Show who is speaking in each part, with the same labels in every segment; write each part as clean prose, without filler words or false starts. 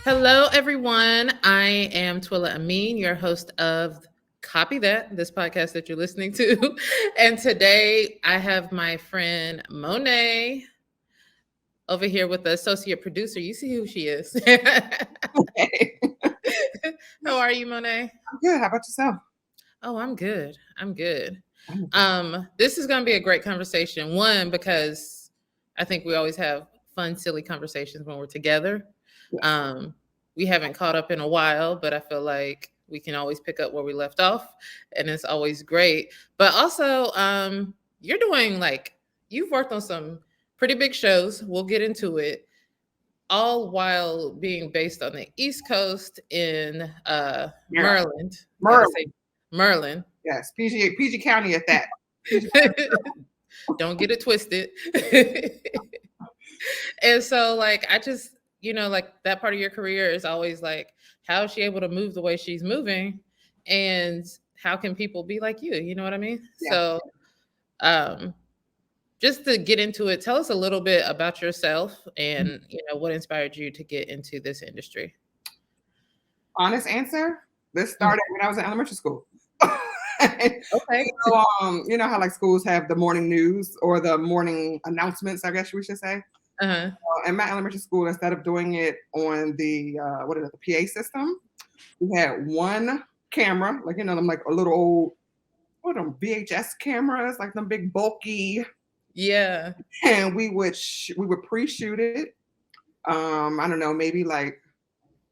Speaker 1: Hello, everyone. I am Twilla Amin, your host of Copy That, this podcast that you're listening to. And today I have my friend Monet over here with the associate producer. You see who she is.
Speaker 2: Hey,
Speaker 1: How are you, Monet?
Speaker 2: I'm good. How about yourself?
Speaker 1: Oh, I'm good. I'm good.
Speaker 2: I'm
Speaker 1: This is going to be a great conversation. One, because I think we always have fun, silly conversations when we're together.
Speaker 2: Yes.
Speaker 1: Um, we haven't caught up in a while, but I feel like we can always pick up where we left off, and it's always great. But also, you're doing like you've worked on some pretty big shows. We'll get into it. All while being based on the East Coast in
Speaker 2: Maryland.
Speaker 1: Maryland. Gotta
Speaker 2: Merle.
Speaker 1: say Merlin.
Speaker 2: Yes. PG County at that. PG County.
Speaker 1: Don't get it twisted. And so, like, I just, like that part of your career is always like, how is she able to move the way she's moving? And how can people be like you? You know what I mean?
Speaker 2: Yeah.
Speaker 1: So, um, just to get into it, tell us a little bit about yourself and, what inspired you to get into this industry.
Speaker 2: Honest answer. This started when I was in elementary school.
Speaker 1: Okay.
Speaker 2: You know how like schools have the morning news or the morning announcements, I guess we should say.
Speaker 1: Uh-huh.
Speaker 2: In my elementary school, instead of doing it on the the PA system, we had one camera, like them like a little old them VHS cameras, like them big bulky,
Speaker 1: Yeah.
Speaker 2: and we would pre-shoot it. I don't know, maybe like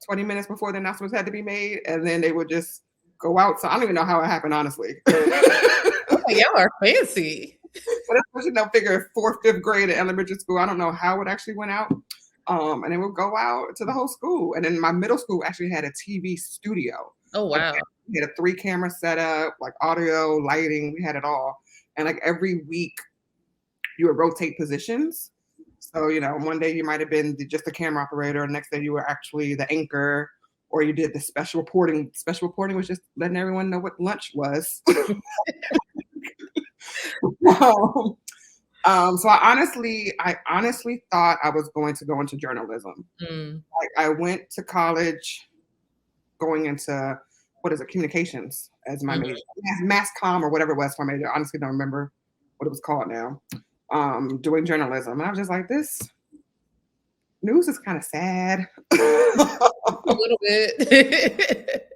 Speaker 2: 20 minutes before the announcements had to be made, and then they would just go out. So I don't even know how it happened, honestly.
Speaker 1: Okay, y'all are fancy.
Speaker 2: But figure fourth, fifth grade at elementary school. I don't know how it actually went out. And then we'll go out to the whole school. And then my middle school actually had a TV studio.
Speaker 1: Oh, wow.
Speaker 2: Like, we had a 3-camera setup, like audio, lighting, we had it all. And like every week you would rotate positions. So, one day you might have been just the camera operator, and next day you were actually the anchor, or you did the special reporting. Special reporting was just letting everyone know what lunch was. So I honestly thought I was going to go into journalism. Like I went to college going into communications as my major, mass comm or whatever it was for my major. I honestly don't remember what it was called now. Doing journalism, and I was just like, this news is kind of sad.
Speaker 1: A little bit.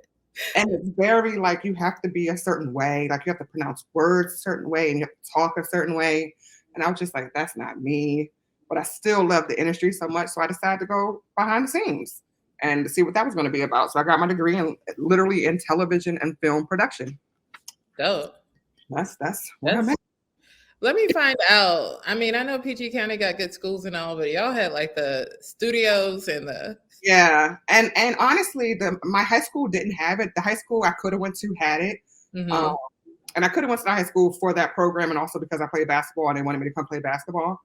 Speaker 2: And it's very like you have to be a certain way, like you have to pronounce words a certain way and you have to talk a certain way. And I was just like, that's not me. But I still love the industry so much. So I decided to go behind the scenes and to see what that was going to be about. So I got my degree literally in television and film production.
Speaker 1: Dope.
Speaker 2: That's what I'm at.
Speaker 1: Let me find out. I mean, I know PG County got good schools and all, but y'all had like the studios and the
Speaker 2: and honestly, my high school didn't have it. The high school I could have went to had it. And I could have went to the high school for that program, and also because I played basketball and they wanted me to come play basketball.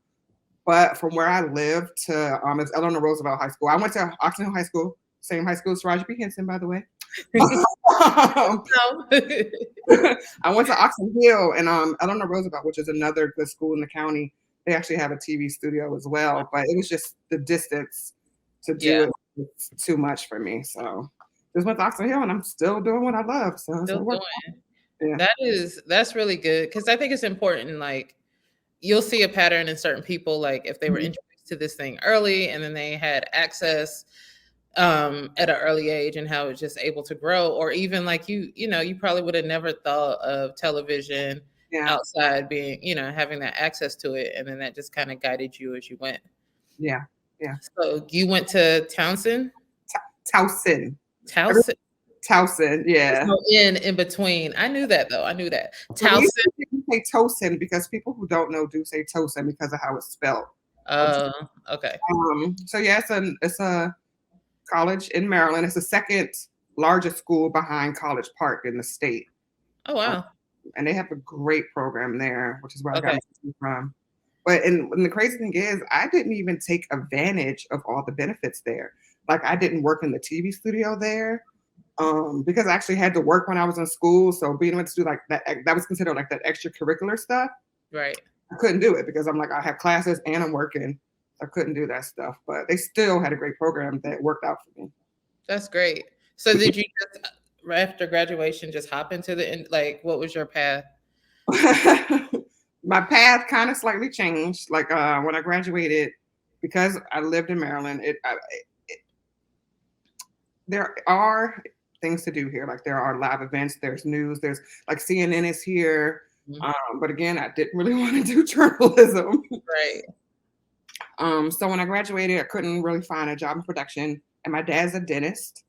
Speaker 2: But from where I lived to it's Eleanor Roosevelt High School. I went to Oxon Hill High School, same high school as Taraji P. Henson, by the way. I went to Oxon Hill and Eleanor Roosevelt, which is another good school in the county. They actually have a TV studio as well, but it was just the distance to do it was too much for me. So just went to Oxon Hill, and I'm still doing what I love. So
Speaker 1: still doing.
Speaker 2: Yeah.
Speaker 1: That's really good, because I think it's important. Like you'll see a pattern in certain people, like if they were introduced to this thing early and then they had access at an early age and how it's just able to grow, or even like you probably would have never thought of television outside being, having that access to it, and then that just kind of guided you as you went.
Speaker 2: Yeah.
Speaker 1: So you went to Towson?
Speaker 2: Towson, yeah.
Speaker 1: No in between. I knew that though. I knew that.
Speaker 2: Towson. You say Towson because people who don't know do say Towson because of how it's spelled.
Speaker 1: Oh, okay.
Speaker 2: So yeah, it's a college in Maryland. It's the second largest school behind College Park in the state.
Speaker 1: Oh wow.
Speaker 2: And they have a great program there, which is where I got it from. But and the crazy thing is, I didn't even take advantage of all the benefits there. Like I didn't work in the TV studio there because I actually had to work when I was in school. So being able to do like that was considered like that extracurricular stuff.
Speaker 1: Right.
Speaker 2: I couldn't do it because I'm like, I have classes and I'm working. I couldn't do that stuff. But they still had a great program that worked out for me.
Speaker 1: That's great. So did you just right after graduation just hop into like what was your path?
Speaker 2: My path kind of slightly changed. Like when I graduated, because I lived in Maryland, there are things to do here. Like there are live events, there's news, there's like CNN is here.
Speaker 1: Mhm.
Speaker 2: But again, I didn't really want to do journalism.
Speaker 1: Right.
Speaker 2: So when I graduated, I couldn't really find a job in production, and my dad's a dentist.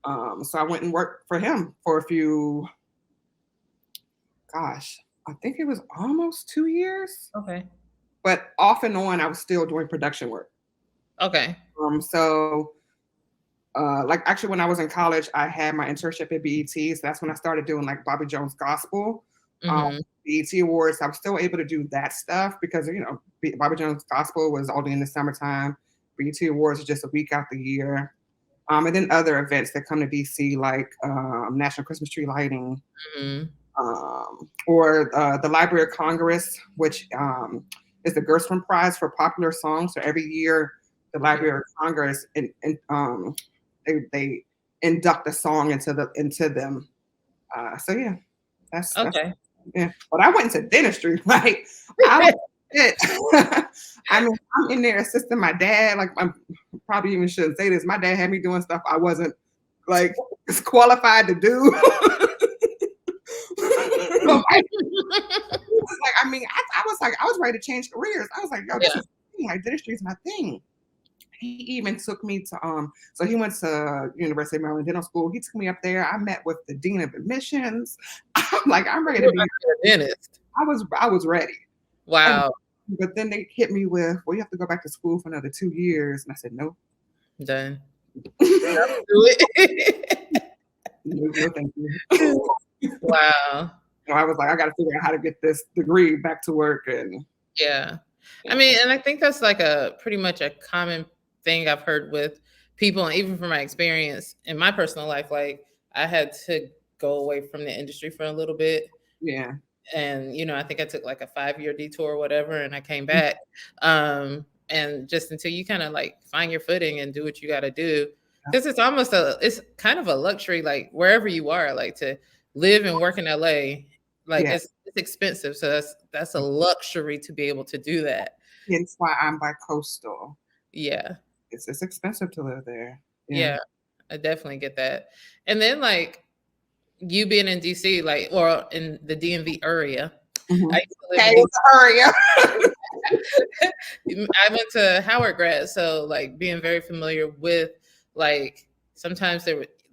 Speaker 2: So I went and worked for him for a few, gosh, I think it was almost 2 years.
Speaker 1: Okay.
Speaker 2: But off and on, I was still doing production work.
Speaker 1: Okay.
Speaker 2: So like actually when I was in college, I had my internship at BET. So that's when I started doing like Bobby Jones Gospel,
Speaker 1: Mhm.
Speaker 2: BET Awards. I was still able to do that stuff because, Bobby Jones Gospel was only in the summertime. BET Awards is just a week out the year. And then other events that come to DC, like National Christmas Tree Lighting,
Speaker 1: Mhm.
Speaker 2: or the Library of Congress, which is the Gershwin Prize for popular songs. So every year, the Library of Congress they induct a song into them. So yeah, that's
Speaker 1: Okay.
Speaker 2: yeah. But I went into dentistry, like I was it. I mean, I'm in there assisting my dad. Like I'm probably even shouldn't say this. My dad had me doing stuff I wasn't like qualified to do. But like, I mean, I was like, I was ready to change careers. I was like, yo, this
Speaker 1: Yeah.
Speaker 2: is like dentistry is my thing. He even took me to so he went to University of Maryland Dental School. He took me up there. I met with the dean of admissions. I'm like, I'm ready
Speaker 1: You're
Speaker 2: to
Speaker 1: about
Speaker 2: be.
Speaker 1: to be a dentist.
Speaker 2: I was ready. And
Speaker 1: Wow.
Speaker 2: but then they hit me with, well, you have to go back to school for another 2 years. And I said, no.
Speaker 1: Done.
Speaker 2: No,
Speaker 1: Do it.
Speaker 2: no, thank you.
Speaker 1: Wow.
Speaker 2: So I was like, I got to figure out how to get this degree back to work. And
Speaker 1: Yeah. I
Speaker 2: yeah,
Speaker 1: mean, and I think that's like a pretty much a common thing I've heard with people, and even from my experience in my personal life, like I had to go away from the industry for a little bit.
Speaker 2: yeah.
Speaker 1: And, I think I took like a 5-year detour or whatever, and I came back. And just until you kind of like find your footing and do what you got to do, because it's kind of a luxury, like wherever you are, like to live and work in LA, like
Speaker 2: Yeah.
Speaker 1: it's expensive. So that's a luxury to be able to do that.
Speaker 2: Hence why I'm bi-coastal.
Speaker 1: Yeah.
Speaker 2: It's expensive to live there. Yeah.
Speaker 1: Yeah. I definitely get that. And then like you being in DC, like or in the DMV area. I
Speaker 2: Mhm.
Speaker 1: used to live
Speaker 2: Okay,
Speaker 1: in DC.
Speaker 2: so hurry up.
Speaker 1: I went to Howard grad, so like being very familiar with like sometimes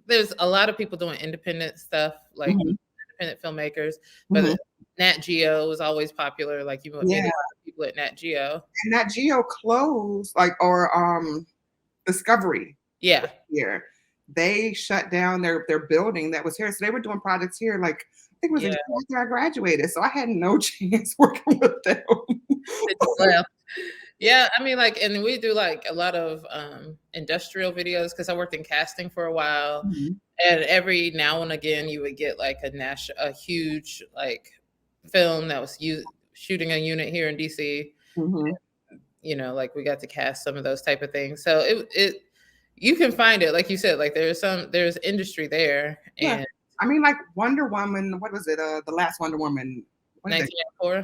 Speaker 1: there's a lot of people doing independent stuff, like
Speaker 2: Mhm,
Speaker 1: independent filmmakers,
Speaker 2: mhm.
Speaker 1: but Nat Geo was always popular. Like you would meet a
Speaker 2: Yeah,
Speaker 1: lot of people at Nat Geo.
Speaker 2: and that Geo closed, like, or Discovery
Speaker 1: Yeah,
Speaker 2: here. They shut down their building that was here, so they were doing projects here. Like I think it was
Speaker 1: yeah.
Speaker 2: exactly after I graduated, so I had no chance working with them.
Speaker 1: They just left. Yeah, I mean, like, and we do like a lot of industrial videos because I worked in casting for a while,
Speaker 2: Mhm,
Speaker 1: and every now and again you would get like a huge like film that was shooting a unit here in DC.
Speaker 2: mhm.
Speaker 1: Like we got to cast some of those type of things. So it you can find it, like you said, like there's industry there,
Speaker 2: Yeah,
Speaker 1: and
Speaker 2: I mean, like Wonder Woman. What was it? The last Wonder Woman. What is it?
Speaker 1: 1994.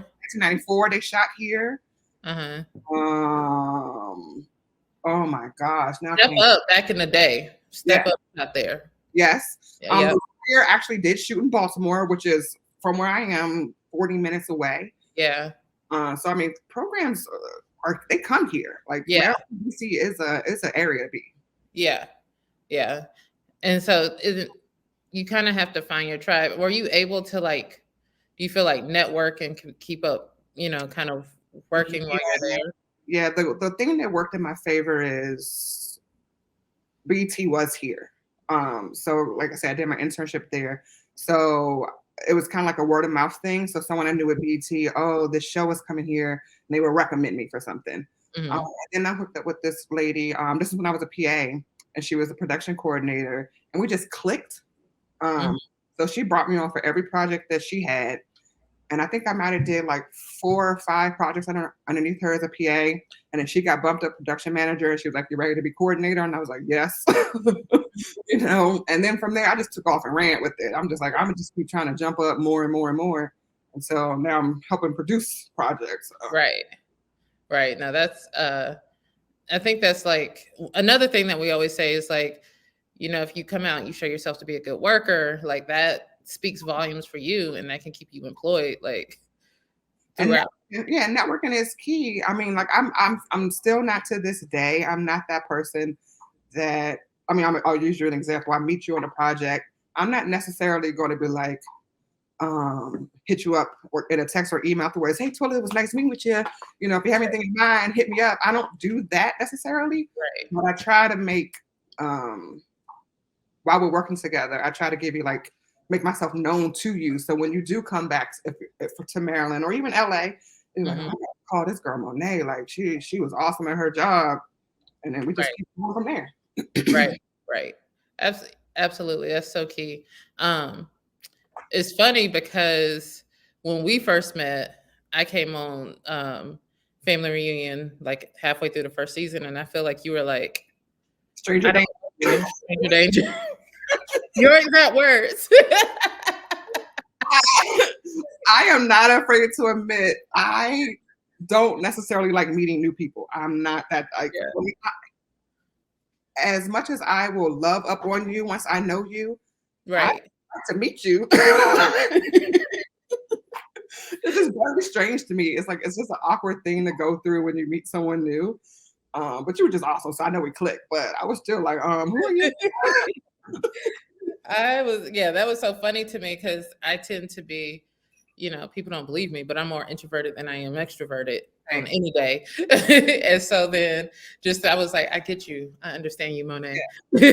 Speaker 2: 1994. They shot here.
Speaker 1: Uh-huh.
Speaker 2: Um. Oh my gosh! Now I
Speaker 1: Step
Speaker 2: can't.
Speaker 1: Up back in the day.
Speaker 2: Yeah.
Speaker 1: Step Up not there.
Speaker 2: Yes.
Speaker 1: Yeah, yeah,
Speaker 2: Here actually did shoot in Baltimore, which is from where I am, 40 minutes away.
Speaker 1: yeah,
Speaker 2: So I mean, programs they come here. Like
Speaker 1: yeah,
Speaker 2: Maryland, DC is an area to be.
Speaker 1: yeah, yeah. And so you kind of have to find your tribe. Were you able to like, do you feel like network and keep up, kind of working while you're
Speaker 2: Yeah,
Speaker 1: there?
Speaker 2: yeah. The thing that worked in my favor is BT was here. So like I said, I did my internship there. So it was kind of like a word of mouth thing. So someone I knew at BT, oh, this show is coming here, and they would recommend me for something.
Speaker 1: Hmm.
Speaker 2: And then I hooked up with this lady. This is when I was a PA, and she was a production coordinator, and we just clicked.
Speaker 1: Hmm.
Speaker 2: So she brought me on for every project that she had, And I think I might have did like 4 or 5 projects underneath her as a PA. And then she got bumped up production manager. And she was like, "You ready to be coordinator?" And I was like, "Yes." And then from there, I just took off and ran with it. I'm just like, I'm gonna just keep trying to jump up more and more and more. And so now I'm helping produce projects.
Speaker 1: Right. Now that's I think that's like another thing that we always say is like, if you come out and you show yourself to be a good worker, like that speaks volumes for you and that can keep you employed like throughout.
Speaker 2: And networking is key. I mean, like I'm still not to this day. I'm not that person that I'll use you an example. I meet you on a project. I'm not necessarily going to be like, hit you up or in a text or email afterwards. "Hey, Twilla, it was nice meeting with you. If you have anything in mind, hit me up." I don't do that necessarily,
Speaker 1: Right.
Speaker 2: but I try to make, while we're working together, I try to give you make myself known to you. So when you do come back to Maryland or even LA, you're like, "Oh, I gotta call this girl Monet. Like she was awesome at her job." And then we just keep going from there.
Speaker 1: Right. Absolutely. That's so key. It's funny because when we first met, I came on Family Reunion like halfway through the first season, and I feel like you were like,
Speaker 2: Stranger danger.
Speaker 1: Stranger danger. Your exact words.
Speaker 2: I am not afraid to admit I don't necessarily like meeting new people. I'm not that as much as I will love up on you once I know you, I like to meet you. It's just very strange to me. It's just an awkward thing to go through when you meet someone new. But you were just awesome, so I know we clicked. But I was still like, who are you?
Speaker 1: That was so funny to me because I tend to be, people don't believe me, but I'm more introverted than I am extroverted on any day. And so then I was like, I get you. I understand you, Monet.
Speaker 2: Yeah.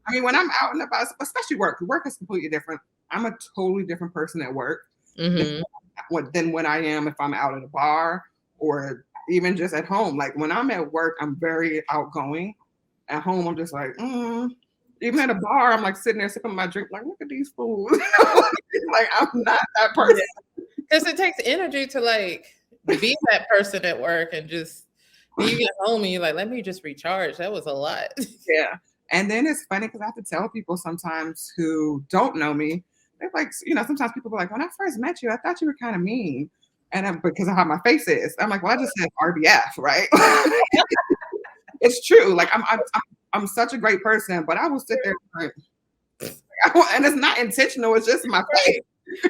Speaker 2: I mean, when I'm out and about, especially work is completely different. I'm a totally different person at work than when I am if I'm out at a bar or even just at home. Like when I'm at work, I'm very outgoing. At home, I'm just like, Even at a bar, I'm like sitting there sipping my drink, like, look at these fools. Like, I'm not that person.
Speaker 1: Because it takes energy to like be that person at work and just when you get home and you're like, let me just recharge. That was a lot.
Speaker 2: Yeah. And then it's funny because I have to tell people sometimes who don't know me, they're like, sometimes people are like, when I first met you, I thought you were kind of mean. And because of how my face is, I'm like, well, I just said RBF, right? It's true. Like I'm such a great person, but I will sit there like, and it's not intentional. It's just my face.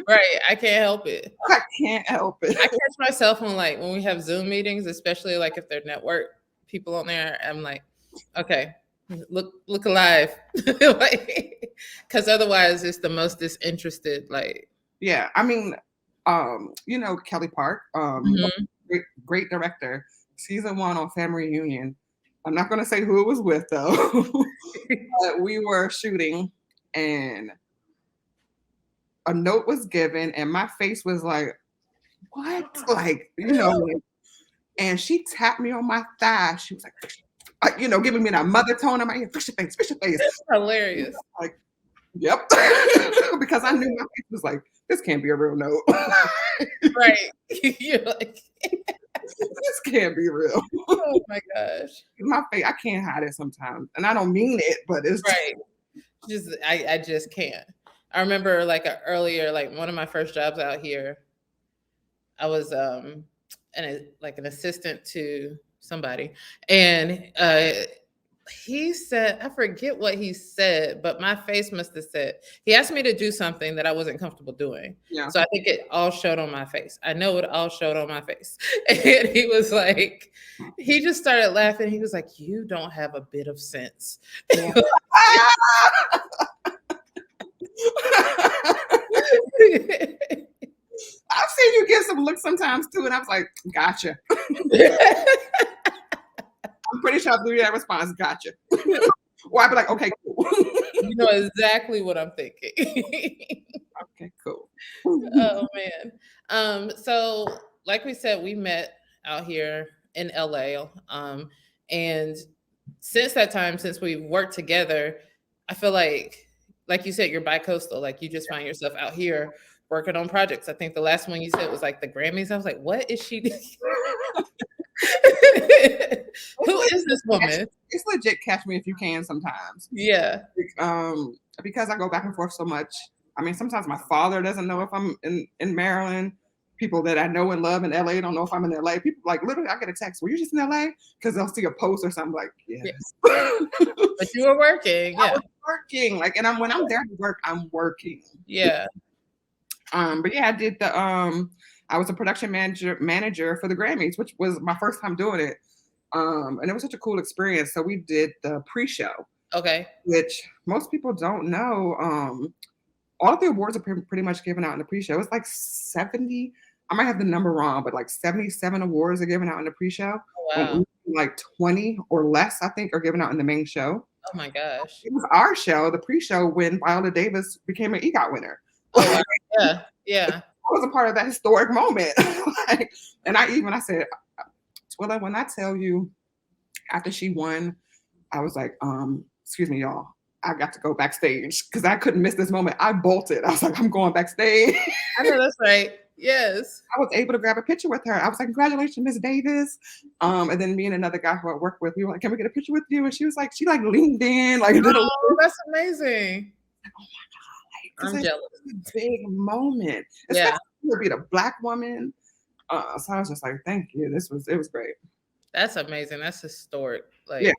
Speaker 1: Right. I can't help it.
Speaker 2: I can't help it.
Speaker 1: I catch myself on like when we have Zoom meetings, especially like if they're network people on there, I'm like, okay, look alive. Because otherwise it's the most disinterested, like.
Speaker 2: Yeah. I mean, Kelly Park, great director, season 1 on Family Reunion. I'm not going to say who it was with though, but we were shooting and a note was given and my face was like, what? Like, and she tapped me on my thigh. She was like, giving me that mother tone. I'm like, fix your face.
Speaker 1: That's hilarious.
Speaker 2: Like, yep. Because I knew my face was like, this can't be a real note.
Speaker 1: Right. You're like,
Speaker 2: this can't be real.
Speaker 1: Oh my gosh.
Speaker 2: My face, I can't hide it sometimes. And I don't mean it, but it's
Speaker 1: I just can't. I remember like one of my first jobs out here, I was an assistant to somebody. And he said, I forget what he said, but my face must have said, he asked me to do something that I wasn't comfortable doing.
Speaker 2: Yeah.
Speaker 1: So I think it all showed on my face. I know it all showed on my face. And he was like, he just started laughing. He was like, you don't have a bit of sense. Yeah.
Speaker 2: I've seen you give some looks sometimes too, and I was like, gotcha. I'm pretty sure I blew that response, gotcha. Or I'd be like, okay, cool.
Speaker 1: You know exactly what I'm thinking.
Speaker 2: Okay, cool.
Speaker 1: Oh man. So like we said, we met out here in LA. And since that time, since we've worked together, I feel like you said, you're bi-coastal, like you just find yourself out here working on projects. I think the last one you said was like the Grammys. I was like, what is she doing? Who is this woman?
Speaker 2: It's legit catch me if you can sometimes.
Speaker 1: Yeah.
Speaker 2: Because I go back and forth so much. I mean, sometimes my father doesn't know if I'm in Maryland. People that I know and love in LA don't know if I'm in LA. People like literally, I get a text, "Were you just in LA?" Because they'll see a post or something like, "Yes."
Speaker 1: But you were working. Yeah.
Speaker 2: I was working. Like, and when I'm there to work, I'm working.
Speaker 1: Yeah.
Speaker 2: But yeah, I did the I was a production manager for the Grammys, which was my first time doing it. And it was such a cool experience. So we did the pre-show.
Speaker 1: Okay.
Speaker 2: Which most people don't know. All of the awards are pretty much given out in the pre-show. It's like 70. I might have the number wrong, but like 77 awards are given out in the pre-show.
Speaker 1: Wow.
Speaker 2: Like 20 or less, I think, are given out in the main show.
Speaker 1: Oh my gosh.
Speaker 2: It was our show, the pre-show, when Viola Davis became an EGOT winner.
Speaker 1: Oh, wow. Yeah. Yeah.
Speaker 2: I was a part of that historic moment. And I said, Twilla, when I tell you after she won, I was like, excuse me, y'all. I got to go backstage because I couldn't miss this moment. I bolted. I was like, I'm going backstage.
Speaker 1: I know that's right. Yes.
Speaker 2: I was able to grab a picture with her. I was like, congratulations, Miss Davis. And then me and another guy who I work with, we were like, can we get a picture with you? And she was like, she like leaned in. Like,
Speaker 1: oh, that's amazing.
Speaker 2: Oh my God.
Speaker 1: I'm jealous.
Speaker 2: It's a big moment.
Speaker 1: Yeah.
Speaker 2: To be a Black woman. So I was just like, thank you. It was great.
Speaker 1: That's amazing. That's historic. Like,
Speaker 2: yeah.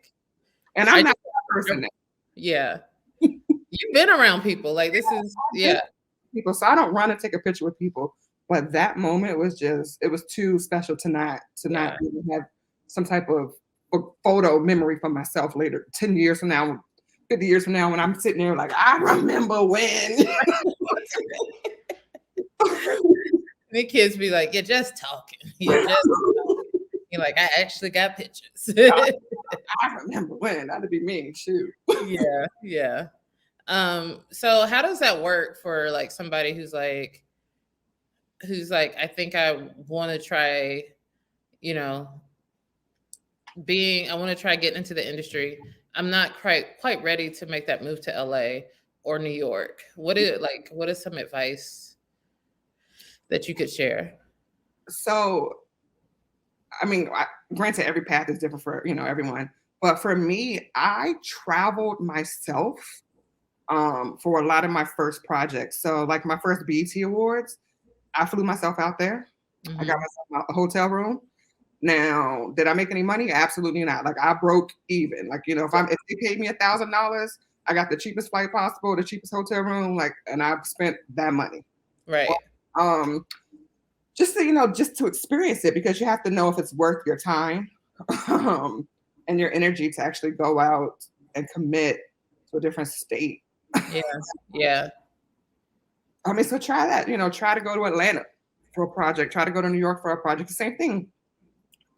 Speaker 2: And I'm not that person now.
Speaker 1: Yeah. You've been around people. Like, this is, yeah.
Speaker 2: People. So I don't run and take a picture with people. But that moment was it was too special to not even have some type of photo memory for myself later, 10 years from now, 50 years from now, when I'm sitting there like, I remember when.
Speaker 1: The kids be like, you're just talking. You're like, I actually got pictures.
Speaker 2: I remember when. That'd be me. Shoot.
Speaker 1: Yeah. So how does that work for like somebody who's like, I think I want to try, I want to try getting into the industry. I'm not quite ready to make that move to LA or New York. What is some advice that you could share?
Speaker 2: So, I mean, granted, every path is different for, everyone. But for me, I traveled myself for a lot of my first projects. So like my first BET Awards, I flew myself out there. Mm-hmm. I got myself a hotel room. Now, did I make any money? Absolutely not. Like I broke even. Like, if they paid me $1,000, I got the cheapest flight possible, the cheapest hotel room, and I've spent that money.
Speaker 1: Right.
Speaker 2: Just to experience it, because you have to know if it's worth your time and your energy to actually go out and commit to a different state.
Speaker 1: Yeah.
Speaker 2: I mean, so try that, try to go to Atlanta for a project, try to go to New York for a project. The same thing.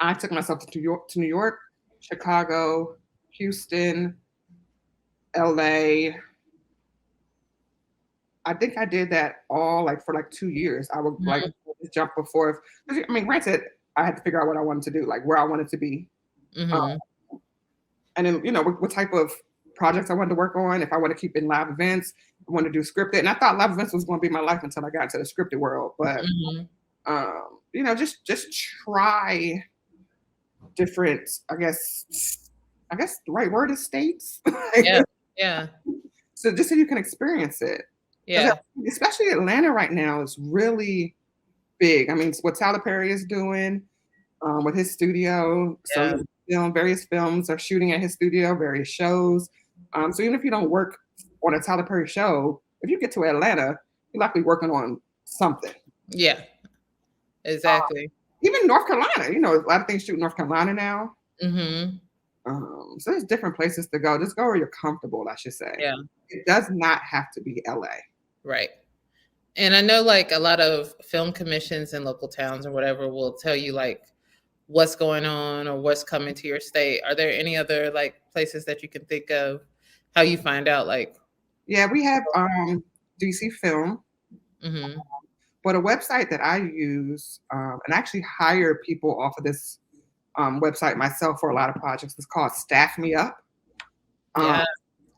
Speaker 2: I took myself to New York, Chicago, Houston, LA. I think I did that all for 2 years. I would jump before. I mean, granted, I had to figure out what I wanted to do, like where I wanted to be.
Speaker 1: Mm-hmm.
Speaker 2: And then, what type of projects I wanted to work on. If I want to keep in live events, I want to do scripted. And I thought live events was going to be my life until I got into the scripted world. But, just try different, I guess the right word is states.
Speaker 1: Yeah.
Speaker 2: So just so you can experience it.
Speaker 1: Yeah.
Speaker 2: Especially Atlanta right now is really big. I mean, what Tyler Perry is doing with his studio.
Speaker 1: Yeah.
Speaker 2: So various films are shooting at his studio, various shows. So even if you don't work on a Tyler Perry show, if you get to Atlanta, you're likely working on something.
Speaker 1: Yeah, exactly.
Speaker 2: Even North Carolina, a lot of things shoot in North Carolina now.
Speaker 1: Mm-hmm.
Speaker 2: So there's different places to go. Just go where you're comfortable, I should say.
Speaker 1: Yeah.
Speaker 2: It does not have to be LA.
Speaker 1: Right. And I know a lot of film commissions in local towns or whatever will tell you what's going on or what's coming to your state. Are there any other places that you can think of how you find out
Speaker 2: Yeah, we have DC Film.
Speaker 1: Mm-hmm.
Speaker 2: But a website that I use and actually hire people off of this website myself for a lot of projects is called Staff Me Up.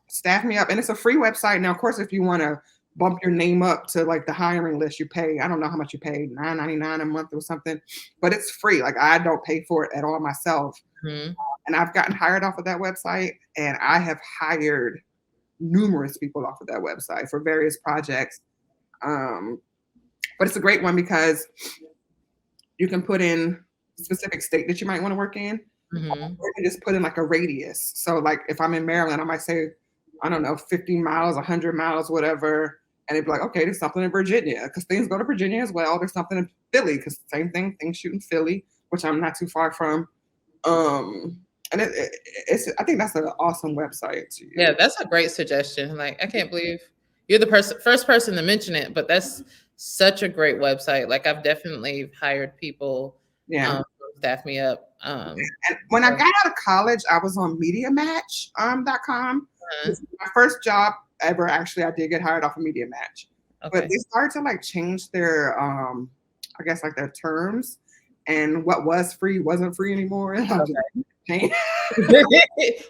Speaker 2: Staff Me Up. And it's a free website. Now, of course, if you want to bump your name up to like the hiring list. You pay, I don't know how much you pay, $9.99 a month or something, but it's free. Like I don't pay for it at all myself.
Speaker 1: Mhm.
Speaker 2: And I've gotten hired off of that website, and I have hired numerous people off of that website for various projects. Um, but it's a great one because you can put in specific state that you might want to work in,
Speaker 1: Mhm.
Speaker 2: or you can just put in like a radius. So like if I'm in Maryland, I might say, I don't know, 50 miles, 100 miles, whatever. And it'd be like, okay, there's something in Virginia because things go to Virginia as well. There's something in Philly because same thing, things shoot in Philly, which I'm not too far from. And it's I think that's an awesome website to
Speaker 1: Yeah,
Speaker 2: use.
Speaker 1: that's a great suggestion. Like, I can't believe you're the first person to mention it, but that's such a great website. Like, I've definitely hired people,
Speaker 2: Yeah.
Speaker 1: to staff me up.
Speaker 2: And when I
Speaker 1: So,
Speaker 2: got out of college, I was on MediaMatch.com.
Speaker 1: uh,
Speaker 2: My first job ever, actually, I did get hired off of Media Match. But
Speaker 1: okay.
Speaker 2: they started to like change their I guess like their terms, and what was free wasn't free anymore. And I'm just changed.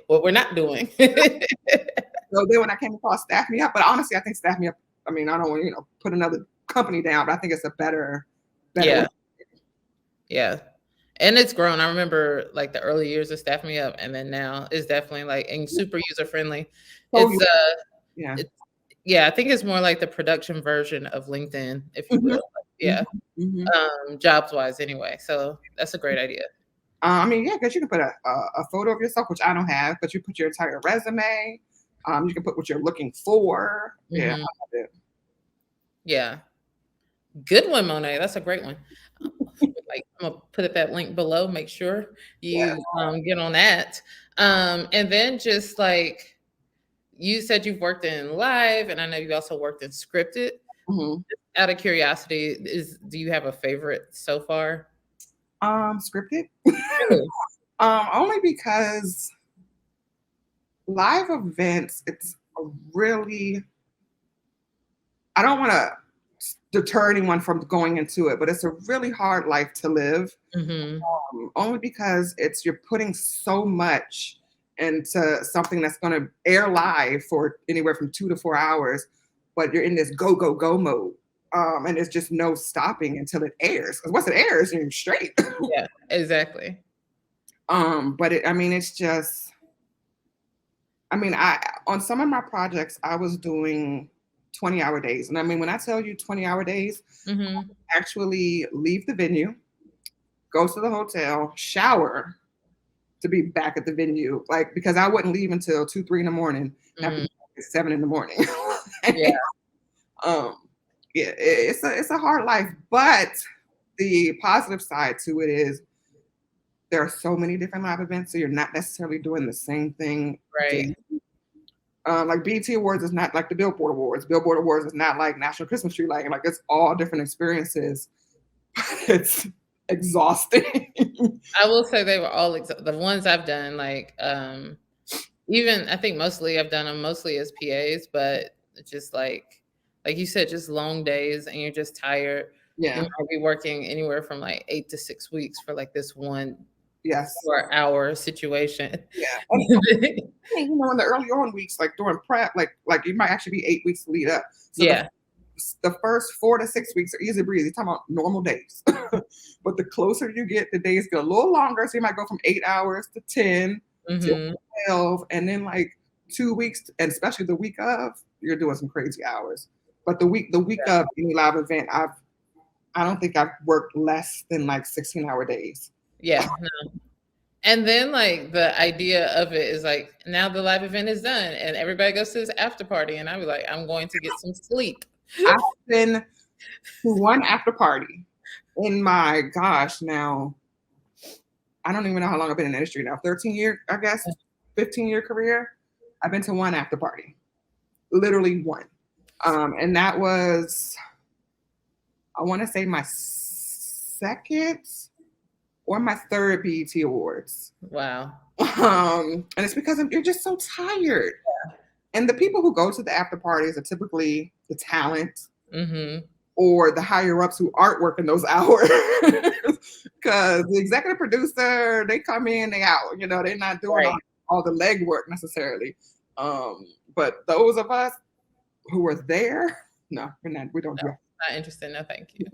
Speaker 1: What we're not doing.
Speaker 2: So then when I came across Staff Me Up, but honestly, I think Staff Me Up, I mean, I don't want to, put another company down, but I think it's a better way.
Speaker 1: Yeah, yeah. And it's grown. I remember like the early years of Staff Me Up, and then now it's definitely like and super user friendly.
Speaker 2: So
Speaker 1: It's
Speaker 2: yeah.
Speaker 1: it's yeah, I think it's more like the production version of LinkedIn, if you
Speaker 2: Mhm,
Speaker 1: will. Yeah.
Speaker 2: mhm, mhm.
Speaker 1: Jobs wise anyway. So that's a great idea.
Speaker 2: I mean, yeah, because you can put a photo of yourself, which I don't have, but you put your entire resume. You can put what you're looking for. Yeah, I
Speaker 1: Mhm.
Speaker 2: love it.
Speaker 1: Yeah. Good one, Monet. That's a great one. Like, I'm gonna put that link below, make sure
Speaker 2: Yeah.
Speaker 1: you, get on that. And then just, like, you said you've worked in live, and I know you also worked in scripted.
Speaker 2: Mhm.
Speaker 1: Out of curiosity, do you have a favorite so far?
Speaker 2: Scripted.
Speaker 1: Really?
Speaker 2: Only because live events, it's a really, I don't want to deter anyone from going into it, but it's a really hard life to live.
Speaker 1: Mhm.
Speaker 2: Only because you're putting so much into something that's going to air live for anywhere from 2 to 4 hours, but you're in this go go go mode, and there's just no stopping until it airs. Because once it airs, you're straight.
Speaker 1: Yeah, exactly.
Speaker 2: But I mean, it's just, I mean, I on some of my projects, I was doing 20-hour days, and I mean, when I tell you 20-hour days,
Speaker 1: Mhm.
Speaker 2: actually leave the venue, go to the hotel, shower, to be back at the venue, like because I wouldn't leave until 2, 3 in the morning, and have to
Speaker 1: Mm.
Speaker 2: be back at 7 in the morning.
Speaker 1: Yeah.
Speaker 2: um, yeah, it's a hard life, but the positive side to it is there are so many different live events, so you're not necessarily doing the same thing
Speaker 1: Right.
Speaker 2: daily. Like BET Awards is not like the Billboard Awards. Billboard Awards is not like National Christmas Tree Lighting. Like it's all different experiences. It's exhausting.
Speaker 1: I will say they were all the ones I've done, like, even I think mostly I've done them mostly as PAs, but it's just like you said, just long days and you're just tired. You
Speaker 2: Yeah.
Speaker 1: might be working anywhere from like 8 to 6 weeks for like this one
Speaker 2: Yes.
Speaker 1: 4-hour situation.
Speaker 2: Yeah. And in the early on weeks, like during prep, like it might actually be 8 weeks to lead up. So
Speaker 1: Yeah,
Speaker 2: the first 4 to 6 weeks are easy breezy. Talking about normal days, but the closer you get, the days get a little longer. So you might go from 8 hours to 10 to
Speaker 1: mhm,
Speaker 2: 12, and then like 2 weeks, and especially the week of, you're doing some crazy hours. But the week
Speaker 1: yeah,
Speaker 2: of any live event, I don't think I've worked less than like 16-hour days.
Speaker 1: yeah, no. And then, like, the idea of it is, like, now the live event is done and everybody goes to this after party, and I be like, "I'm going to get some sleep."
Speaker 2: I've been to one after party in my gosh, now I don't even know how long I've been in the industry now. 13 year, I guess, 15-year career. I've been to one after party, literally one. And that was, I want to say, my second or my third BET Awards.
Speaker 1: Wow.
Speaker 2: And it's because you're just so tired. And the people who go to the after parties are typically the talent
Speaker 1: Mhm.
Speaker 2: or the higher ups who aren't working those hours. Because the executive producer, they come in, they out. They're not doing
Speaker 1: Right.
Speaker 2: all the legwork necessarily. But those of us who were there, No, we don't do
Speaker 1: Not interested. No, thank you.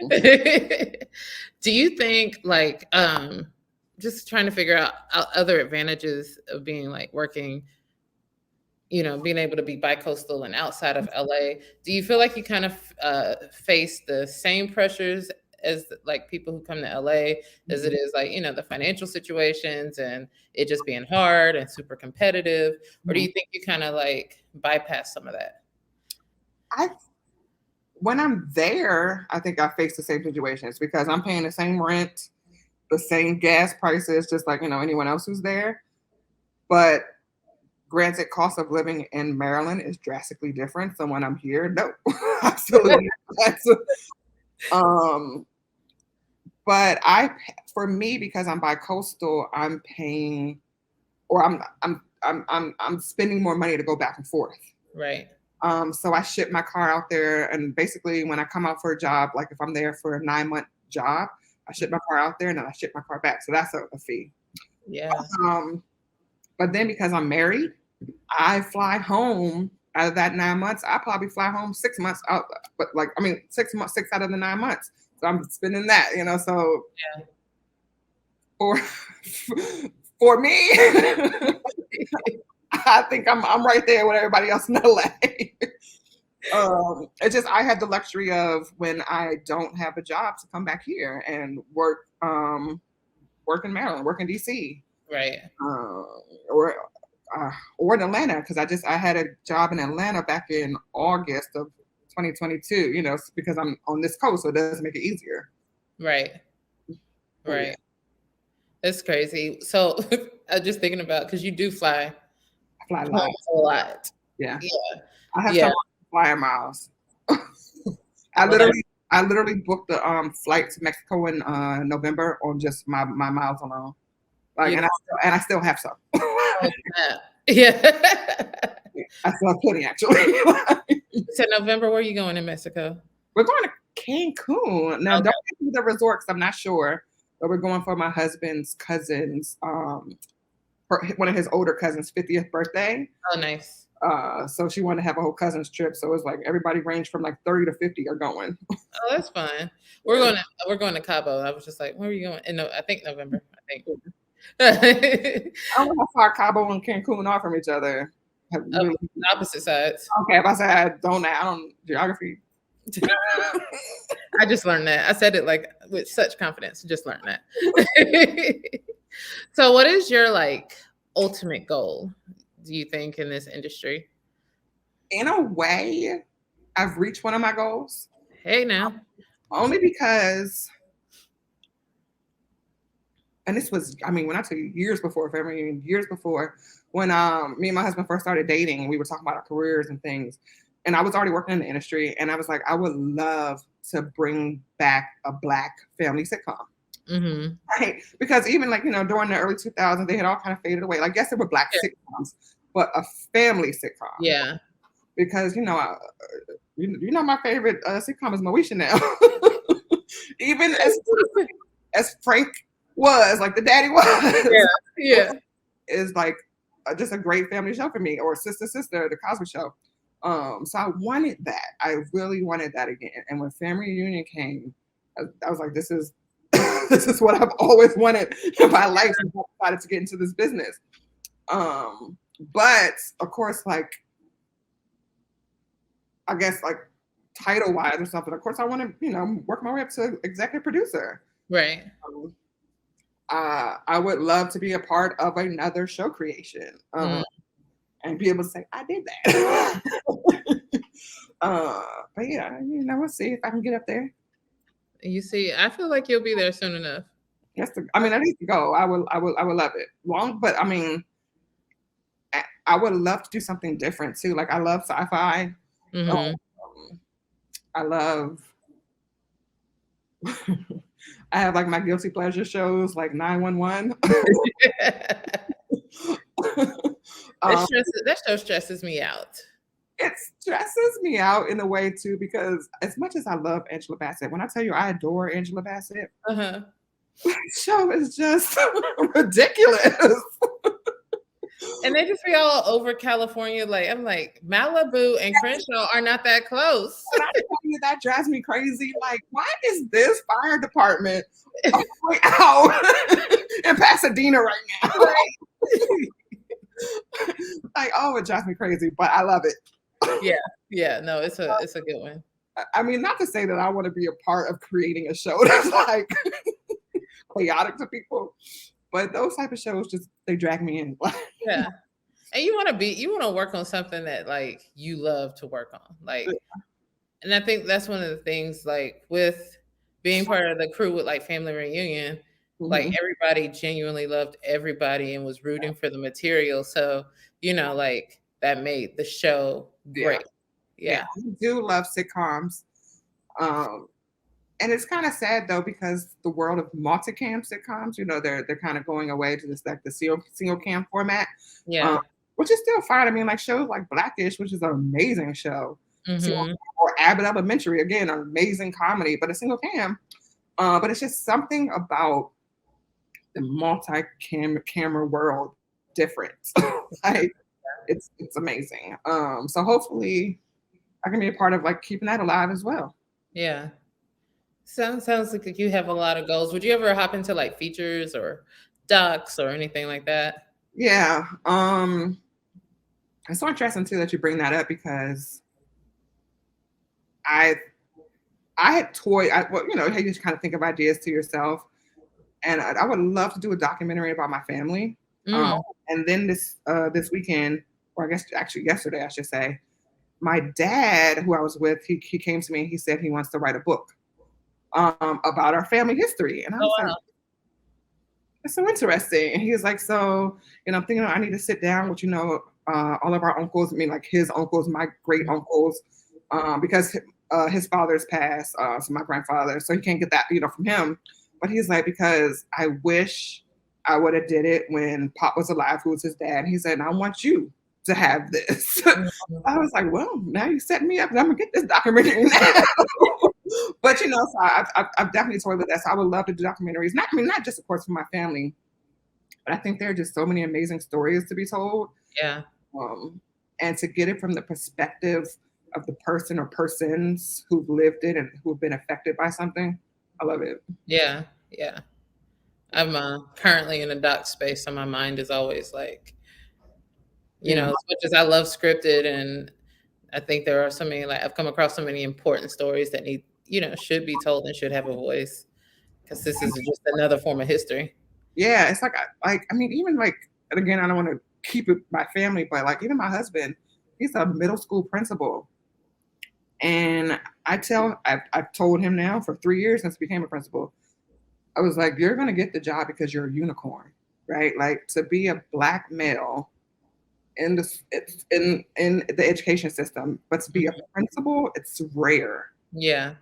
Speaker 2: that.
Speaker 1: Do you think like just trying to figure out other advantages of being like working, being able to be bi-coastal and outside of LA? Do you feel like you kind of face the same pressures as like people who come to LA as it is like, the financial situations and it just being hard and super competitive? Or do you think you kind of like bypass some of that?
Speaker 2: When I'm there, I think I face the same situations because I'm paying the same rent, the same gas prices, just like, anyone else who's there. But granted, cost of living in Maryland is drastically different. So when I'm here, no, absolutely not. But for me, because I'm bi-coastal, I'm paying, or I'm spending more money to go back and forth.
Speaker 1: Right.
Speaker 2: So I ship my car out there, and basically when I come out for a job, like if I'm there for a 9-month job, I ship my car out there and then I ship my car back. So that's a fee.
Speaker 1: Yeah.
Speaker 2: But then because I'm married, I fly home out of that 9 months. I probably fly home 6 months out, but 6 months, 6 out of the 9 months. So I'm spending that, so
Speaker 1: yeah.
Speaker 2: For me, I think I'm right there with everybody else in LA. It's just I had the luxury of when I don't have a job to come back here and work in Maryland, work in DC,
Speaker 1: right,
Speaker 2: or in Atlanta because I had a job in Atlanta back in August of 2022. Because I'm on this coast, so it does make it easier.
Speaker 1: Right. Right. That's crazy. So I was just thinking about because you do fly.
Speaker 2: I fly
Speaker 1: a lot.
Speaker 2: Yeah.
Speaker 1: Yeah.
Speaker 2: I have some flyer miles. I literally booked the flight to Mexico in November on just my miles alone. And I still have some.
Speaker 1: Yeah.
Speaker 2: I still have plenty actually.
Speaker 1: So November, where are you going in Mexico?
Speaker 2: We're going to Cancun. Now don't get me the resorts, I'm not sure. But we're going for my husband's cousin's one of his older cousins' 50th birthday.
Speaker 1: Oh, nice.
Speaker 2: So she wanted to have a whole cousins trip. So it's like everybody ranged from like 30 to 50 are going.
Speaker 1: Oh, that's fun. We're going to Cabo. I was just like, where are you going? I think November. I
Speaker 2: don't know how far Cabo and Cancun are from each other.
Speaker 1: Opposite sides.
Speaker 2: Okay, if I say I don't geography.
Speaker 1: I just learned that. I said it like with such confidence. Just learned that. So what is your like ultimate goal, do you think, in this industry?
Speaker 2: In a way, I've reached one of my goals.
Speaker 1: Hey now.
Speaker 2: Only because, and this was, when I tell you years before, when me and my husband first started dating and we were talking about our careers and things. And I was already working in the industry, and I was like, I would love to bring back a Black family sitcom.
Speaker 1: Mm-hmm.
Speaker 2: Right? Because even during the early 2000s, they had all kind of faded away. Like, yes, there were Black sitcoms, but a family sitcom.
Speaker 1: Yeah.
Speaker 2: Because my favorite sitcom is Moesha now. Even as Frank was, like the daddy was.
Speaker 1: Yeah.
Speaker 2: Is like just a great family show for me, or Sister, The Cosby Show. So I wanted that. I really wanted that again. And when Family Reunion came, I was like, this is this is what I've always wanted in my life. And I decided to get into this business. But of course, like, I guess like title wise or something, of course I want to, work my way up to executive producer.
Speaker 1: Right.
Speaker 2: I would love to be a part of another show creation. And be able to say, I did that. But yeah, we'll see if I can get up there.
Speaker 1: You see, I feel like you'll be there soon enough.
Speaker 2: I need to go. I will love it. But I would love to do something different too. Like, I love sci-fi.
Speaker 1: Mm-hmm.
Speaker 2: I love I have like my guilty pleasure shows like 911.
Speaker 1: That show stresses me out.
Speaker 2: It stresses me out in a way too, because as much as I love Angela Bassett, when I tell you I adore Angela Bassett,
Speaker 1: the
Speaker 2: show is just ridiculous.
Speaker 1: And they just be all over California. Like, I'm like, Malibu and Crenshaw are not that close.
Speaker 2: And I tell you, that drives me crazy. Like, why is this fire department out in Pasadena right now? Like, oh, it drives me crazy, but I love it.
Speaker 1: Yeah. No, it's a good one.
Speaker 2: I mean, not to say that I want to be a part of creating a show that's like chaotic to people, but those type of shows just they drag me in.
Speaker 1: Yeah. And you want to work on something that like you love to work on. Like, and I think that's one of the things like with being part of the crew with like Family Reunion, like everybody genuinely loved everybody and was rooting for the material. So, like that made the show great. Yeah.
Speaker 2: I do love sitcoms. And it's kind of sad though, because the world of multicam sitcoms, they're kind of going away to this like the single cam format.
Speaker 1: Yeah.
Speaker 2: Which is still fine. I mean, like shows like Blackish, which is an amazing show. Or Abbott Elementary, again, an amazing comedy, but a single cam. But it's just something about the multi-camera world different. Like it's amazing. So hopefully I can be a part of like keeping that alive as well.
Speaker 1: Yeah. Sounds like you have a lot of goals. Would you ever hop into like features or docs or anything like that?
Speaker 2: Yeah. It's so interesting too that you bring that up because I had toyed. You just kind of think of ideas to yourself, and I would love to do a documentary about my family. And then this weekend, or I guess actually yesterday, I should say, my dad, who I was with, he came to me and he said he wants to write a book about our family history, and I was like, it's so interesting. And he was like, so I'm thinking I need to sit down with all of our uncles. I mean, like his uncles, my great uncles, because his father's passed, so my grandfather, so he can't get that from him. But he's like, because I wish I would have did it when Pop was alive, who was his dad. He said, and I want you to have this. I was like, well, now you set me up, and I'm gonna get this documentary now. But so I've definitely toyed with that. So I would love to do documentaries. Not just of course for my family, but I think there are just so many amazing stories to be told.
Speaker 1: Yeah.
Speaker 2: And to get it from the perspective of the person or persons who've lived it and who've been affected by something, I love it.
Speaker 1: Yeah. I'm currently in a doc space, so my mind is always like, as much as I love scripted, and I think there are so many, like I've come across so many important stories that need, should be told and should have a voice, because this is just another form of history.
Speaker 2: Yeah, it's like even like, and again, I don't want to keep it my family, but like even my husband, he's a middle school principal. And I've told him now for 3 years since he became a principal, I was like, you're going to get the job because you're a unicorn, right? Like to be a Black male in the education system, but to be a principal, it's rare.
Speaker 1: Yeah.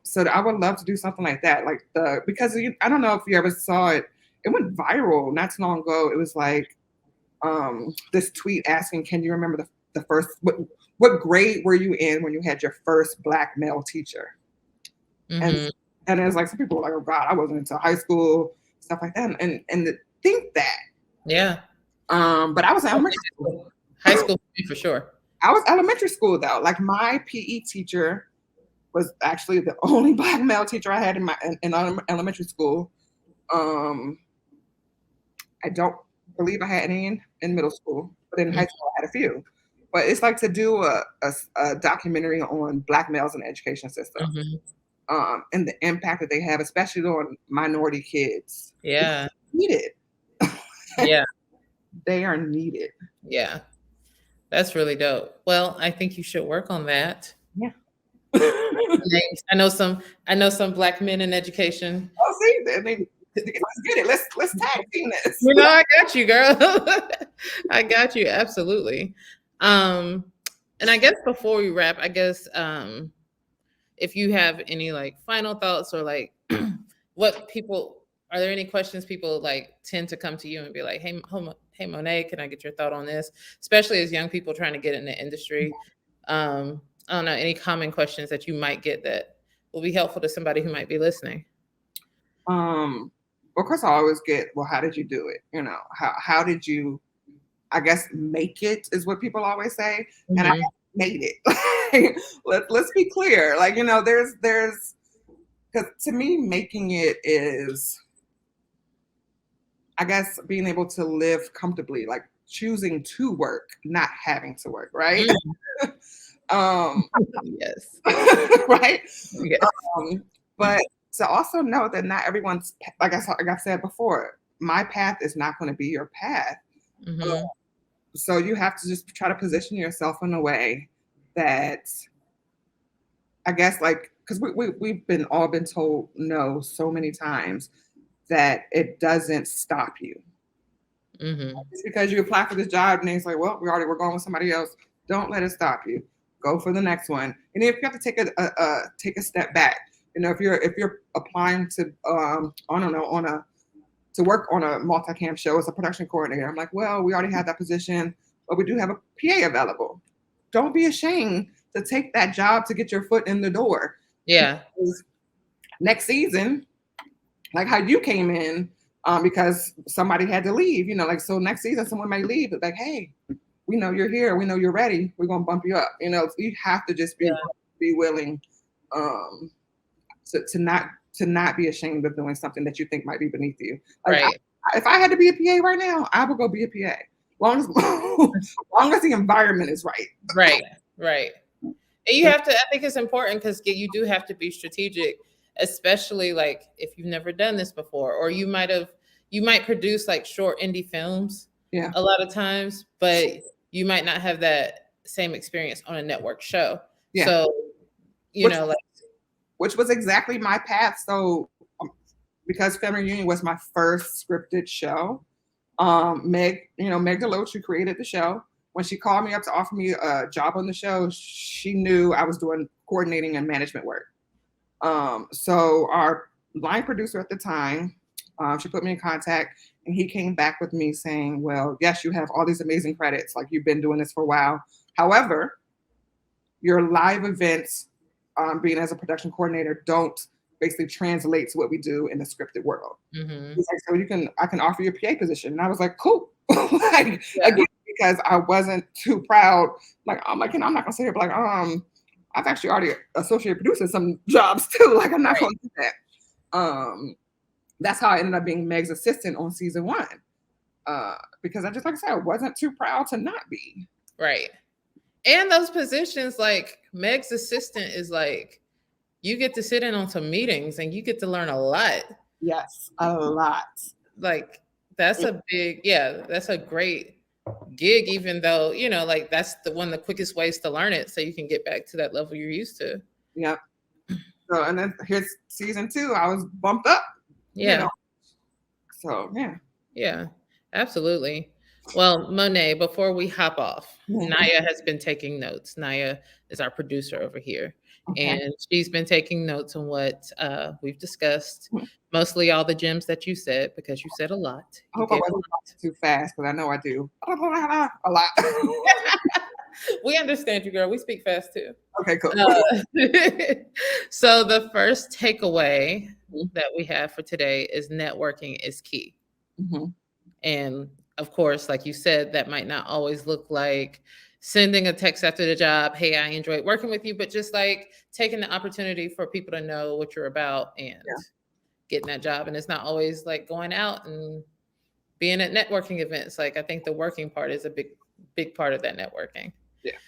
Speaker 2: So I would love to do something like that, like because I don't know if you ever saw it. It went viral not too long ago. It was like this tweet asking, "Can you remember the first what grade were you in when you had your first Black male teacher?" And it was like some people were like, "Oh God, I wasn't until high school," stuff like that, and to think that.
Speaker 1: Yeah.
Speaker 2: But I was elementary school.
Speaker 1: High school for sure.
Speaker 2: I was elementary school though. Like my PE teacher was actually the only Black male teacher I had in elementary school. I don't believe I had any in middle school, but in high school I had a few. But it's like to do a documentary on Black males in the education system, and the impact that they have, especially on minority kids.
Speaker 1: Yeah,
Speaker 2: needed.
Speaker 1: Yeah,
Speaker 2: they are needed.
Speaker 1: Yeah, that's really dope. Well, I think you should work on that.
Speaker 2: Yeah.
Speaker 1: I know some Black men in education.
Speaker 2: Oh, see, let's get it. Let's tag team this.
Speaker 1: I got you, girl. I got you, absolutely. And I guess before we wrap, I guess if you have any like final thoughts or like are there any questions people like tend to come to you and be like, hey Monet, can I get your thought on this? Especially as young people trying to get in the industry. I don't know, any common questions that you might get that will be helpful to somebody who might be listening?
Speaker 2: Of course I always get, well, how did you do it? How did you I guess, make it is what people always say. And I
Speaker 1: Mhm.
Speaker 2: made it. Let's be clear. Like, there's because to me, making it is, I guess, being able to live comfortably, like choosing to work, not having to work, right?
Speaker 1: Mm.
Speaker 2: um,
Speaker 1: Yes.
Speaker 2: right.
Speaker 1: Yes.
Speaker 2: But to also know that not everyone's, like I said before, my path is not going to be your path.
Speaker 1: Mhm.
Speaker 2: So you have to just try to position yourself in a way that, I guess, like, because we've all been told no so many times, that it doesn't stop you.
Speaker 1: Mhm.
Speaker 2: Just because you apply for this job and it's like, well, we're going with somebody else. Don't let it stop you. Go for the next one. And if you have to take a step back, if you're applying to I don't know, to work on a multicam show as a production coordinator, I'm like, well, we already have that position, but we do have a PA available. Don't be ashamed to take that job to get your foot in the door.
Speaker 1: Yeah.
Speaker 2: Because next season, like how you came in, because somebody had to leave, like, so next season someone may leave, but like, hey, we know you're here, we know you're ready, we're gonna bump you up. So you have to just
Speaker 1: Yeah.
Speaker 2: be willing, um, to not be ashamed of doing something that you think might be beneath you. Like,
Speaker 1: Right.
Speaker 2: if I had to be a PA right now, I would go be a PA. Long as long as the environment is right.
Speaker 1: Right. Right. And you have to, I think it's important because you do have to be strategic, especially like if you've never done this before, or you might produce like short indie films
Speaker 2: Yeah.
Speaker 1: a lot of times, but you might not have that same experience on a network show.
Speaker 2: Yeah.
Speaker 1: So,
Speaker 2: Which
Speaker 1: like,
Speaker 2: which was exactly my path. So, because Family Reunion was my first scripted show, Meg Deloach, who created the show, when she called me up to offer me a job on the show, she knew I was doing coordinating and management work. So our line producer at the time, she put me in contact, and he came back with me saying, well, yes, you have all these amazing credits, like you've been doing this for a while. However, your live events, being as a production coordinator, don't basically translate to what we do in the scripted world.
Speaker 1: mhm.
Speaker 2: He's like, so I can offer you a PA position. And I was like, cool. Like,
Speaker 1: Yeah.
Speaker 2: again, because I wasn't too proud. Like, I'm like, I'm not gonna say it, but like, I've actually already associate produced some jobs too. Like, I'm not
Speaker 1: Right.
Speaker 2: gonna do that. That's how I ended up being Meg's assistant on season 1. Because like I said, I wasn't too proud to not be.
Speaker 1: Right. And those positions, like Meg's assistant, is like you get to sit in on some meetings and you get to learn a lot.
Speaker 2: Yes, a lot.
Speaker 1: Like that's that's a great gig, even though, like that's one of the quickest ways to learn it so you can get back to that level you're used to.
Speaker 2: Yep. So, and then here's season 2, I was bumped up,
Speaker 1: Yeah.
Speaker 2: So, yeah.
Speaker 1: Yeah, absolutely. Well, Monet, before we hop off, Naya has been taking notes. Naya is our producer over here,
Speaker 2: Okay.
Speaker 1: and she's been taking notes on what we've discussed, mostly all the gems that you said, because you said a lot.
Speaker 2: I
Speaker 1: You
Speaker 2: hope I
Speaker 1: gave a
Speaker 2: wasn't
Speaker 1: lot.
Speaker 2: too fast, because I know I do a lot.
Speaker 1: We understand you, girl. We speak fast too.
Speaker 2: Okay, cool.
Speaker 1: So the first takeaway
Speaker 2: Mhm.
Speaker 1: that we have for today is networking is key.
Speaker 2: Mhm.
Speaker 1: And of course, like you said, that might not always look like sending a text after the job, hey, I enjoyed working with you, but just like taking the opportunity for people to know what you're about and
Speaker 2: Yeah.
Speaker 1: getting that job. And it's not always like going out and being at networking events. Like I think the working part is a big part of that networking.
Speaker 2: Yeah.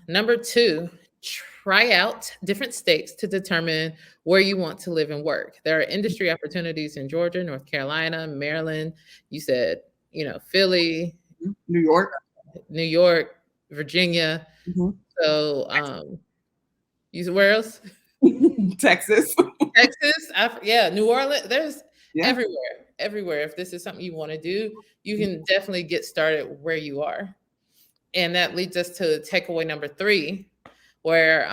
Speaker 1: Number 2, try out different states to determine where you want to live and work. There are industry opportunities in Georgia, North Carolina, Maryland. You said, Philly,
Speaker 2: New York.
Speaker 1: New York, Virginia.
Speaker 2: Mhm.
Speaker 1: So, where else?
Speaker 2: Texas.
Speaker 1: Texas. Yeah, New Orleans. There's
Speaker 2: Yeah.
Speaker 1: everywhere. If this is something you want to do, you can definitely get started where you are. And that leads us to takeaway number 3, where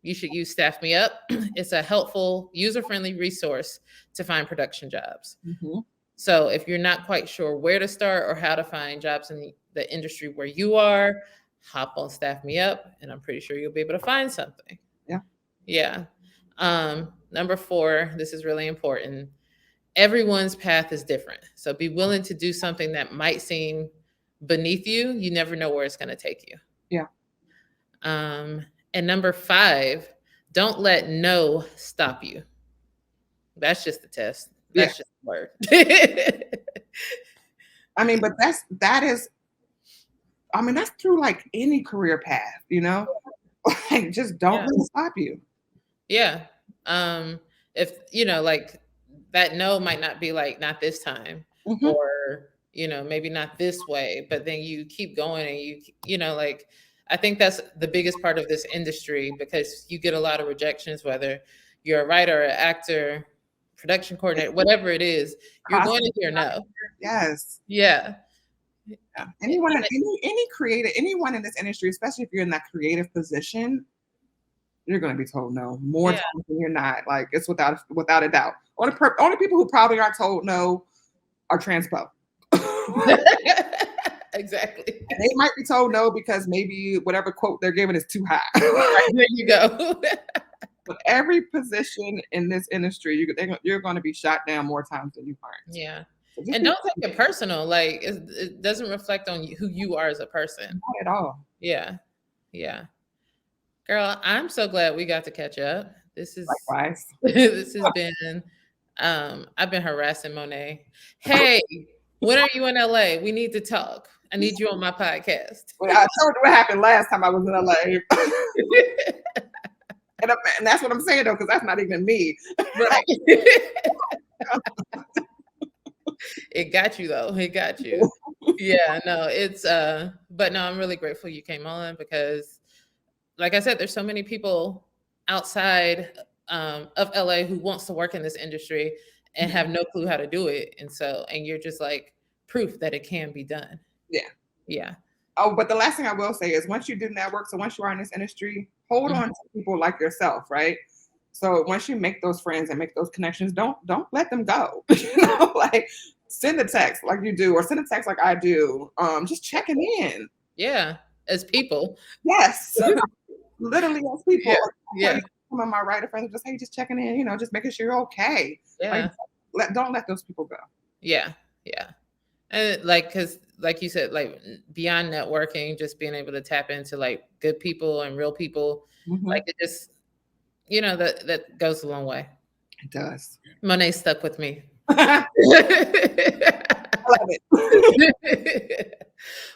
Speaker 1: you should use Staff Me Up. It's a helpful, user-friendly resource to find production jobs.
Speaker 2: Mhm.
Speaker 1: So if you're not quite sure where to start or how to find jobs in the industry where you are, hop on Staff Me Up, and I'm pretty sure you'll be able to find something.
Speaker 2: Yeah.
Speaker 1: Yeah. Number 4, this is really important. everyone's path is different. So be willing to do something that might seem beneath you. You never know where it's going to take you.
Speaker 2: Yeah.
Speaker 1: And number 5, don't let no stop you. That's just a test. That's just a word.
Speaker 2: I mean, but that's through like any career path, you know? Like, just don't let it stop you.
Speaker 1: Yeah. If, like that no might not be like, not this time, or, maybe not this way, but then you keep going and like, I think that's the biggest part of this industry, because you get a lot of rejections, whether you're a writer, an actor, production coordinator, whatever it is, you're going to hear no.
Speaker 2: Yes.
Speaker 1: Yeah.
Speaker 2: Anyone in this industry, especially if you're in that creative position, you're going to be told no more times than you're not. Like, it's without a doubt. Only people who probably aren't told no are transpo.
Speaker 1: Exactly.
Speaker 2: And they might be told no because maybe whatever quote they're giving is too high.
Speaker 1: There you go.
Speaker 2: But every position in this industry, you're going to be shot down more times than you aren't.
Speaker 1: Yeah. And don't take it personal. Like, it doesn't reflect on who you are as a person.
Speaker 2: Not at all.
Speaker 1: Yeah. Yeah. Girl, I'm so glad we got to catch up. This is
Speaker 2: likewise.
Speaker 1: This has been I've been harassing Monet. Hey, when are you in LA? We need to talk. I need you on my podcast.
Speaker 2: Well, I told you what happened last time I was in LA. And that's what I'm saying, though, because that's not even me.
Speaker 1: Right. It got you, though. It got you. Yeah, no, but no, I'm really grateful you came on, because, like I said, there's so many people outside of LA who wants to work in this industry and have no clue how to do it. And you're just like proof that it can be done.
Speaker 2: Yeah.
Speaker 1: Yeah.
Speaker 2: Oh, but the last thing I will say is, once you do network, so once you are in this industry, hold on to people like yourself, right? So once you make those friends and make those connections, don't let them go. Like, send a text like you do, or send a text like I do. Just checking in.
Speaker 1: Yeah, as people.
Speaker 2: Yes. Literally as people.
Speaker 1: Yeah.
Speaker 2: Some of my writer friends just, hey, just checking in, just making sure you're okay.
Speaker 1: Yeah.
Speaker 2: Like, don't let those people go.
Speaker 1: Yeah. Yeah. And because like you said, like, beyond networking, just being able to tap into like good people and real people, like, it just, that goes a long way.
Speaker 2: It does.
Speaker 1: Monet stuck with me.
Speaker 2: I love
Speaker 1: it.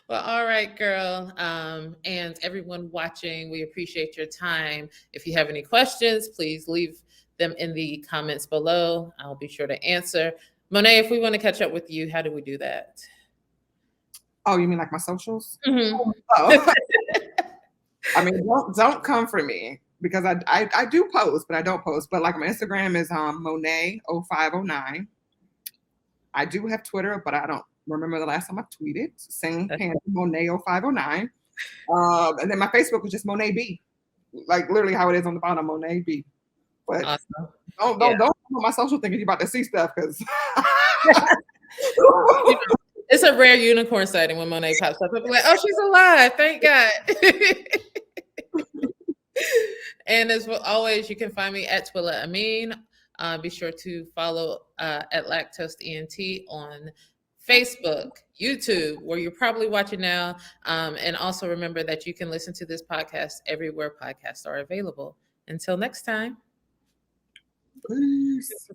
Speaker 1: Well, all right, girl. And everyone watching, we appreciate your time. If you have any questions, please leave them in the comments below. I'll be sure to answer. Monet, if we want to catch up with you, how do we do that?
Speaker 2: Oh, you mean like my socials? Oh. I mean, don't come for me, because I do post, but I don't post. But like, my Instagram is Monet0509. I do have Twitter, but I don't remember the last time I tweeted. Same handle, Monet0509. And then my Facebook was just Monet B, like literally how it is on the bottom, Monet B. But awesome. Don't put my social thinking you're about to see stuff, because
Speaker 1: it's a rare unicorn sighting when Monet pops up. People are like, oh, she's alive! Thank God. And as always, you can find me at Twilla Amin. Be sure to follow at Lactose ENT on Facebook, YouTube, where you're probably watching now. And also remember that you can listen to this podcast everywhere podcasts are available. Until next time.
Speaker 2: Peace.